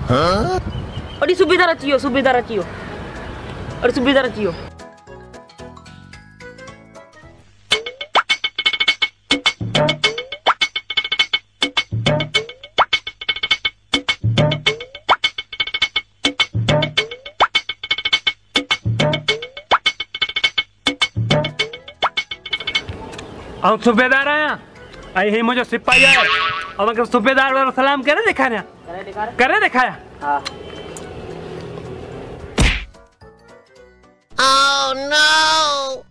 अरे सुबेदार अचियो अरे सुबेदार अचियो हम सुबेदार आया आई ही मुझे सिपाही आया और अगर सुबेदार वाला सलाम करे दिखाया करे दिखाया हां Oh no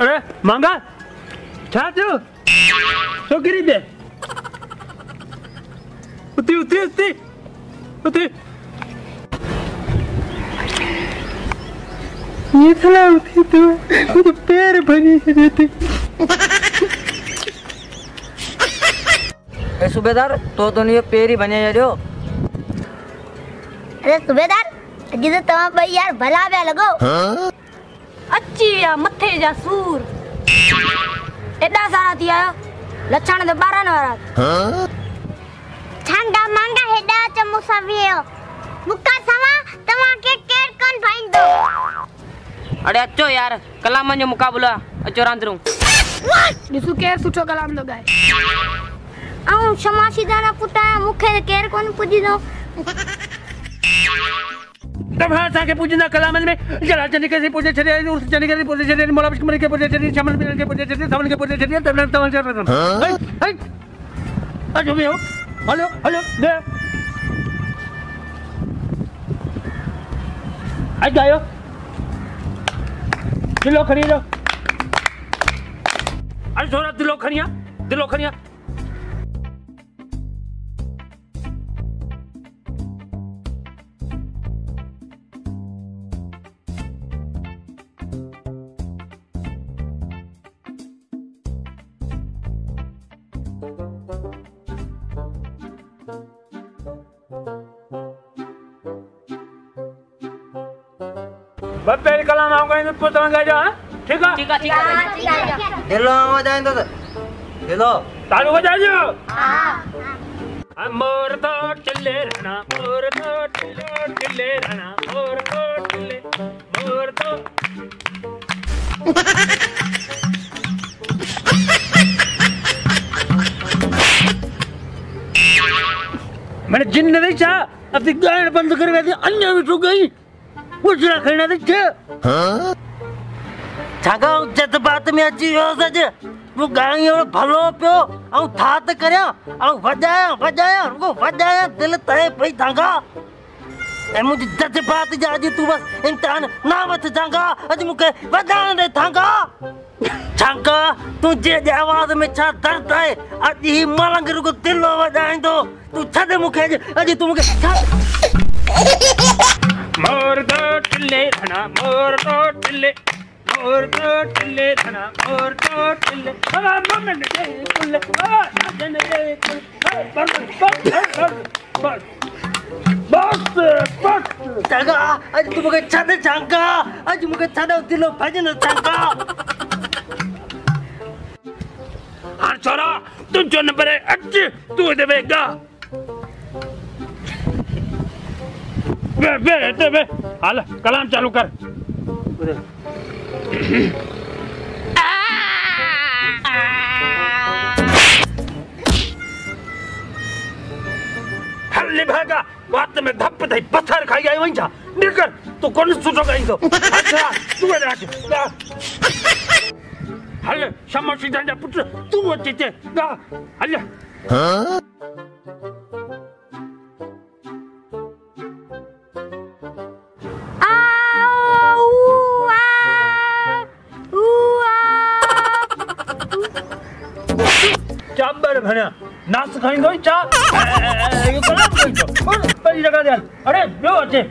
अरे मांगा छातू तो गिरी दे उती ये साला उती तो मुझे पैर बनी रहते ए सुबेदार तो नहीं पैर ही बने जा रहो अरे सुबेदार जिसे तमा भाई यार भला बे लगो अच्छी या मथे जा सूर एडा सारा थिया लछण दे 12 न वारा छांगा मांगा हेडा चमुसा वियो मुक्का सवा तमा के केर कौन फाइन दो अरे अचो यार कलाम जो मुकाबला अचो रांदरू दिसु केर सुठो कलाम दो गाए आऊं शमाशी दाना पुटा मुखे केर कौन पुजी दो तब हाँ साके पूजना कलाम में जरा जने के पूजे छरे उस जने के पूजे छरे मोला बिस्कुट के पूजे छरे शमल के पूजे छरे सावन के पूजे छरे तब तब चल रहा है अजो भी हो हेलो दे आ जाओ दिलो खरीदो अरे थोड़ा दिलो खनिया बस पहले कलाम आऊंगा इन पुस्तक का जा ठीक है हेलो बजाएं तो हेलो तालू बजा जो हां मोर तो टिल्ले रहना मोर तो टिल्ले रहना मोर तो टिल्ले मोर तो मैंने जिन नहीं चाहा अपनी गायन बंद कर दी अन्य भी ठुक गई कुछ रखना दे छागा जत बात में अची हो सज वो गाय और भलो पियो औ थात करया औ वजाया दिल तय पई थांगा ए मुझे जत बात जा जी तू बस इम्तिहान ना मत जांगा अज मुके वजाण दे थांगा छागा तू जे आवाज में छा दर्द है अज ही मलंग रुको दिल वजाइन दो तू छदे मुके अज तू मुके मोर तो टिल्ले रहना मोर तो टिल्ले रहना मोर तो टिल्ले मन दे कुल्ले जन दे बस जागा आज तू मुके छदे जागा आज मुके छदे दिलो भजन जागा हां छोरा तू जो नंबर है आज तू देवेगा बे हाल कलाम चालू कर हल्ली भागा बात में धप दई पत्थर खाई आई वहीं जा निकर तू कौन सुटो गई तो अच्छा तू है राज हल समझ जा पुत्र तू अच्छे गा हल हां चाबर भना नाच खाएंगे चा ये कलाम कोई तो और परी लगा दे अरे जो अच्छे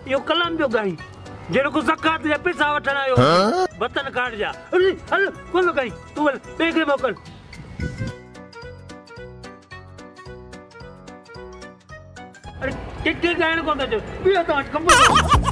यो कलाम जो गाई जेरो को ज़कात या पैसा वठण आयो बतन काट जा अरे हल कोन गाई तू वल बेगे मोकल अरे के गायण कोन जो बियो तो कंपनी